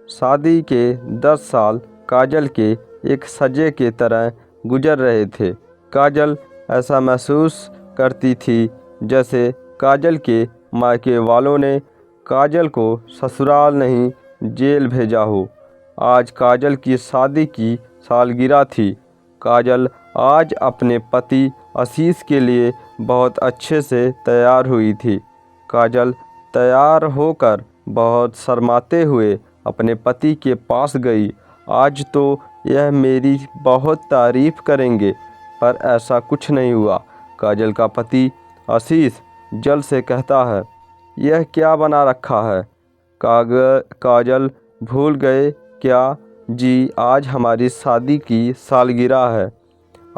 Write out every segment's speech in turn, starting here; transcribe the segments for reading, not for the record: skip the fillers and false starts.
शादी के 10 साल काजल के एक सजे के तरह गुजर रहे थे। काजल ऐसा महसूस करती थी जैसे काजल के मायके वालों ने काजल को ससुराल नहीं जेल भेजा हो। आज काजल की शादी की सालगिरह थी। काजल आज अपने पति आशीष के लिए बहुत अच्छे से तैयार हुई थी। काजल तैयार होकर बहुत शर्माते हुए अपने पति के पास गई। आज तो यह मेरी बहुत तारीफ करेंगे, पर ऐसा कुछ नहीं हुआ। काजल का पति आशीष जल से कहता है, यह क्या बना रखा है? काजल भूल गए क्या जी, आज हमारी शादी की सालगिरह है।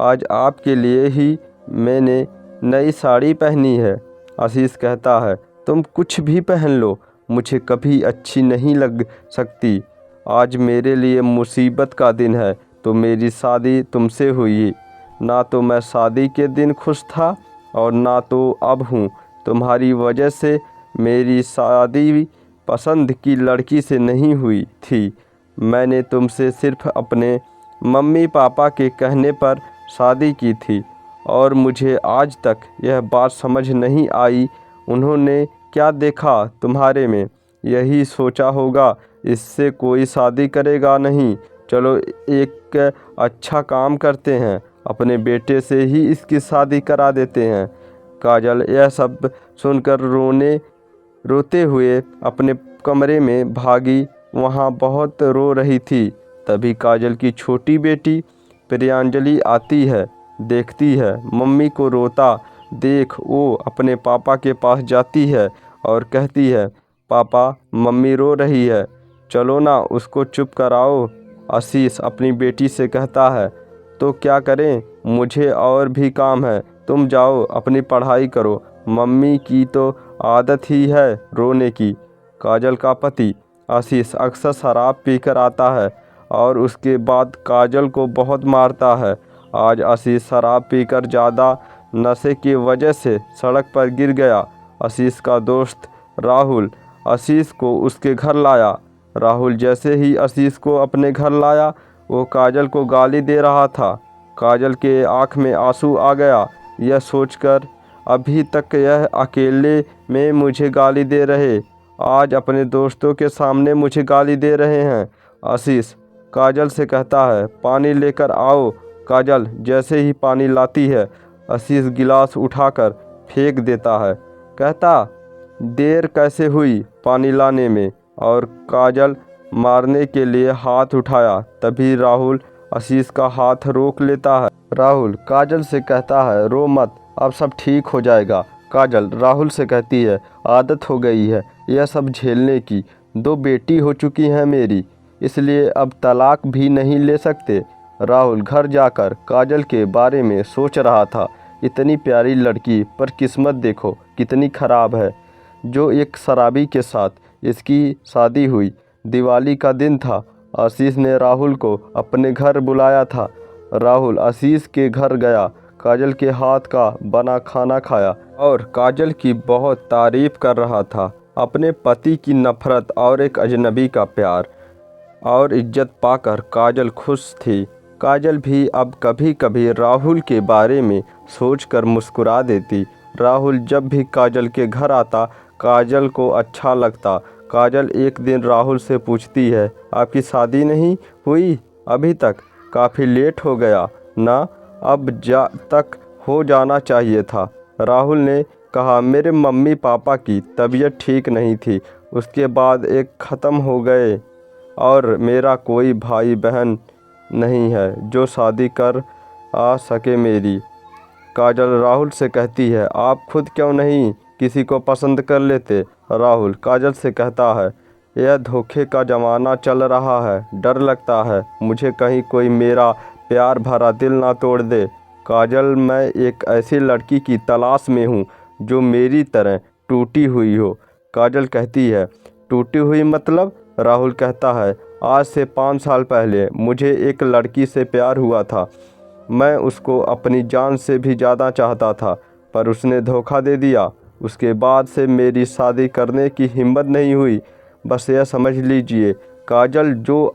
आज आपके लिए ही मैंने नई साड़ी पहनी है। आशीष कहता है, तुम कुछ भी पहन लो, मुझे कभी अच्छी नहीं लग सकती। आज मेरे लिए मुसीबत का दिन है, तो मेरी शादी तुमसे हुई। ना तो मैं शादी के दिन खुश था और ना तो अब हूँ। तुम्हारी वजह से मेरी शादी पसंद की लड़की से नहीं हुई थी। मैंने तुमसे सिर्फ अपने मम्मी पापा के कहने पर शादी की थी और मुझे आज तक यह बात समझ नहीं आई, उन्होंने क्या देखा तुम्हारे में, यही सोचा होगा इससे कोई शादी करेगा नहीं। चलो एक अच्छा काम करते हैं, अपने बेटे से ही इसकी शादी करा देते हैं। काजल यह सब सुनकर रोते हुए अपने कमरे में भागी। वहाँ बहुत रो रही थी। तभी काजल की छोटी बेटी प्रियांजलि आती है, देखती है मम्मी को रोता देख वो अपने पापा के पास जाती है और कहती है, पापा मम्मी रो रही है, चलो ना उसको चुप कराओ। आशीष अपनी बेटी से कहता है, तो क्या करें, मुझे और भी काम है, तुम जाओ अपनी पढ़ाई करो, मम्मी की तो आदत ही है रोने की। काजल का पति आशीष अक्सर शराब पीकर आता है और उसके बाद काजल को बहुत मारता है। आज आशीष शराब पीकर ज़्यादा नशे की वजह से सड़क पर गिर गया। आशीष का दोस्त राहुल आशीष को उसके घर लाया। राहुल जैसे ही आशीष को अपने घर लाया, वो काजल को गाली दे रहा था। काजल के आँख में आंसू आ गया, यह सोचकर अभी तक यह अकेले में मुझे गाली दे रहे, आज अपने दोस्तों के सामने मुझे गाली दे रहे हैं। आशीष काजल से कहता है, पानी लेकर आओ। काजल जैसे ही पानी लाती है, आशीष गिलास उठाकर फेंक देता है, कहता, देर कैसे हुई पानी लाने में, और काजल मारने के लिए हाथ उठाया। तभी राहुल आशीष का हाथ रोक लेता है। राहुल काजल से कहता है, रो मत, अब सब ठीक हो जाएगा। काजल राहुल से कहती है, आदत हो गई है यह सब झेलने की, 2 बेटी हो चुकी हैं मेरी, इसलिए अब तलाक भी नहीं ले सकते। राहुल घर जाकर काजल के बारे में सोच रहा था, इतनी प्यारी लड़की, पर किस्मत देखो कितनी ख़राब है, जो एक शराबी के साथ इसकी शादी हुई। दिवाली का दिन था, आशीष ने राहुल को अपने घर बुलाया था। राहुल आशीष के घर गया, काजल के हाथ का बना खाना खाया और काजल की बहुत तारीफ कर रहा था। अपने पति की नफ़रत और एक अजनबी का प्यार और इज्जत पाकर काजल खुश थी। काजल भी अब कभी कभी राहुल के बारे में सोचकर मुस्कुरा देती। राहुल जब भी काजल के घर आता, काजल को अच्छा लगता। काजल एक दिन राहुल से पूछती है, आपकी शादी नहीं हुई अभी तक? काफ़ी लेट हो गया ना, अब तक हो जाना चाहिए था। राहुल ने कहा, मेरे मम्मी पापा की तबीयत ठीक नहीं थी, उसके बाद एक ख़त्म हो गए और मेरा कोई भाई बहन नहीं है जो शादी कर आ सके मेरी। काजल राहुल से कहती है, आप खुद क्यों नहीं किसी को पसंद कर लेते? राहुल काजल से कहता है, यह धोखे का ज़माना चल रहा है, डर लगता है मुझे कहीं कोई मेरा प्यार भरा दिल ना तोड़ दे। काजल, मैं एक ऐसी लड़की की तलाश में हूँ जो मेरी तरह टूटी हुई हो। काजल कहती है, टूटी हुई मतलब? राहुल कहता है, आज से 5 साल पहले मुझे एक लड़की से प्यार हुआ था। मैं उसको अपनी जान से भी ज़्यादा चाहता था, पर उसने धोखा दे दिया। उसके बाद से मेरी शादी करने की हिम्मत नहीं हुई। बस यह समझ लीजिए, काजल, जो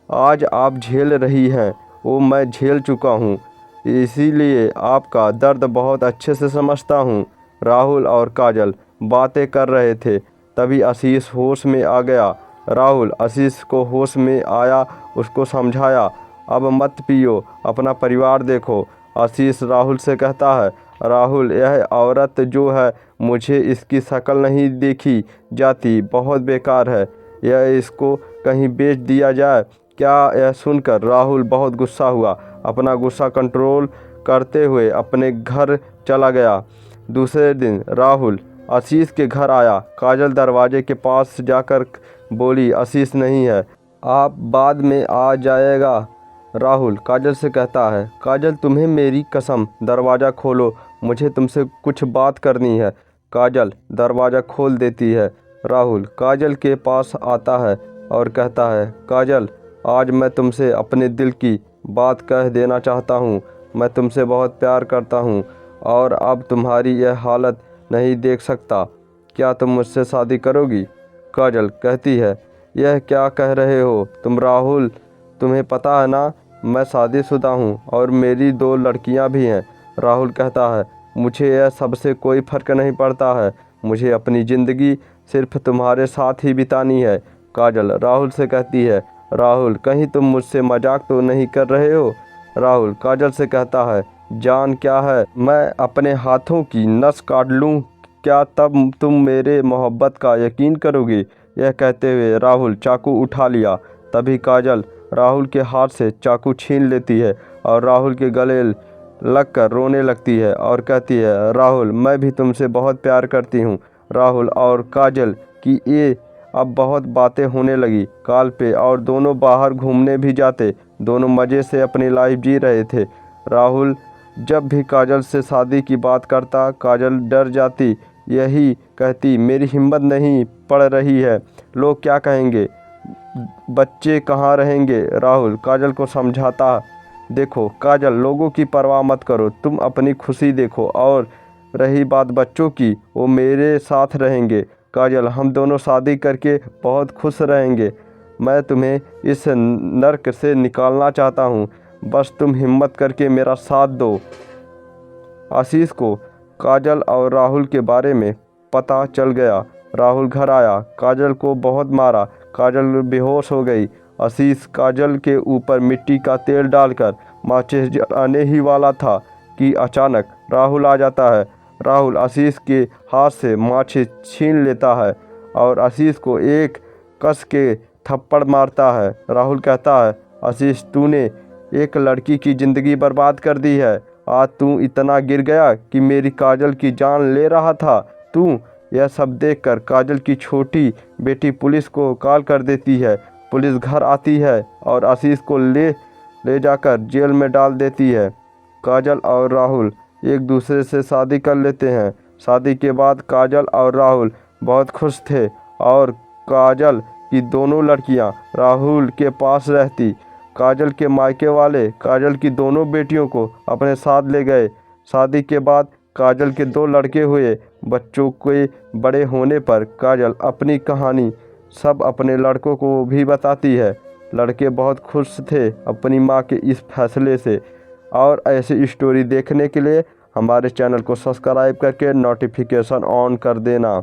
आज आप झेल रही हैं वो मैं झेल चुका हूँ, इसीलिए आपका दर्द बहुत अच्छे से समझता हूँ। राहुल और काजल बातें कर रहे थे, तभी आशीष होश में आ गया। राहुल आशीष को होश में आया, उसको समझाया, अब मत पियो, अपना परिवार देखो। आशीष राहुल से कहता है, राहुल, यह औरत जो है, मुझे इसकी शक्ल नहीं देखी जाती, बहुत बेकार है, यह इसको कहीं बेच दिया जाए क्या। यह सुनकर राहुल बहुत गुस्सा हुआ। अपना गुस्सा कंट्रोल करते हुए अपने घर चला गया। दूसरे दिन राहुल आशीष के घर आया। काजल दरवाजे के पास जाकर बोली, आशीष नहीं है, आप बाद में आ जाएगा। राहुल काजल से कहता है, काजल, तुम्हें मेरी कसम, दरवाज़ा खोलो, मुझे तुमसे कुछ बात करनी है। काजल दरवाज़ा खोल देती है। राहुल काजल के पास आता है और कहता है, काजल, आज मैं तुमसे अपने दिल की बात कह देना चाहता हूँ। मैं तुमसे बहुत प्यार करता हूँ और अब तुम्हारी यह हालत नहीं देख सकता। क्या तुम मुझसे शादी करोगी? काजल कहती है, यह क्या कह रहे हो तुम राहुल? तुम्हें पता है ना, मैं शादीशुदा हूँ और मेरी 2 लड़कियाँ भी हैं। राहुल कहता है, मुझे यह सबसे कोई फ़र्क नहीं पड़ता है, मुझे अपनी ज़िंदगी सिर्फ तुम्हारे साथ ही बितानी है। काजल राहुल से कहती है, राहुल, कहीं तुम मुझसे मजाक तो नहीं कर रहे हो? राहुल काजल से कहता है, जान क्या है, मैं अपने हाथों की नस काट लूँ, क्या तब तुम मेरे मोहब्बत का यकीन करोगे? यह कहते हुए राहुल चाकू उठा लिया। तभी काजल राहुल के हाथ से चाकू छीन लेती है और राहुल के गले लगकर रोने लगती है और कहती है, राहुल, मैं भी तुमसे बहुत प्यार करती हूँ। राहुल और काजल की ये अब बहुत बातें होने लगी कॉल पे और दोनों बाहर घूमने भी जाते। दोनों मज़े से अपनी लाइफ जी रहे थे। राहुल जब भी काजल से शादी की बात करता, काजल डर जाती, यही कहती, मेरी हिम्मत नहीं पड़ रही है, लोग क्या कहेंगे, बच्चे कहाँ रहेंगे। राहुल काजल को समझाता, देखो काजल, लोगों की परवाह मत करो, तुम अपनी खुशी देखो, और रही बात बच्चों की, वो मेरे साथ रहेंगे। काजल, हम दोनों शादी करके बहुत खुश रहेंगे। मैं तुम्हें इस नर्क से निकालना चाहता हूँ, बस तुम हिम्मत करके मेरा साथ दो। आशीष को काजल और राहुल के बारे में पता चल गया। राहुल घर आया, काजल को बहुत मारा, काजल बेहोश हो गई। आशीष काजल के ऊपर मिट्टी का तेल डालकर माचिस जलाने ही वाला था कि अचानक राहुल आ जाता है। राहुल आशीष के हाथ से माचिस छीन लेता है और आशीष को एक कस के थप्पड़ मारता है। राहुल कहता है, आशीष, तूने एक लड़की की ज़िंदगी बर्बाद कर दी है। आज तू इतना गिर गया कि मेरी काजल की जान ले रहा था तू। यह सब देखकर काजल की छोटी बेटी पुलिस को कॉल कर देती है। पुलिस घर आती है और आशीष को ले जाकर जेल में डाल देती है। काजल और राहुल एक दूसरे से शादी कर लेते हैं। शादी के बाद काजल और राहुल बहुत खुश थे और काजल की दोनों लड़कियां राहुल के पास रहती। काजल के मायके वाले काजल की दोनों बेटियों को अपने साथ ले गए। शादी के बाद काजल के 2 लड़के हुए। बच्चों के बड़े होने पर काजल अपनी कहानी सब अपने लड़कों को भी बताती है। लड़के बहुत खुश थे अपनी माँ के इस फैसले से। और ऐसी स्टोरी देखने के लिए हमारे चैनल को सब्सक्राइब करके नोटिफिकेशन ऑन कर देना।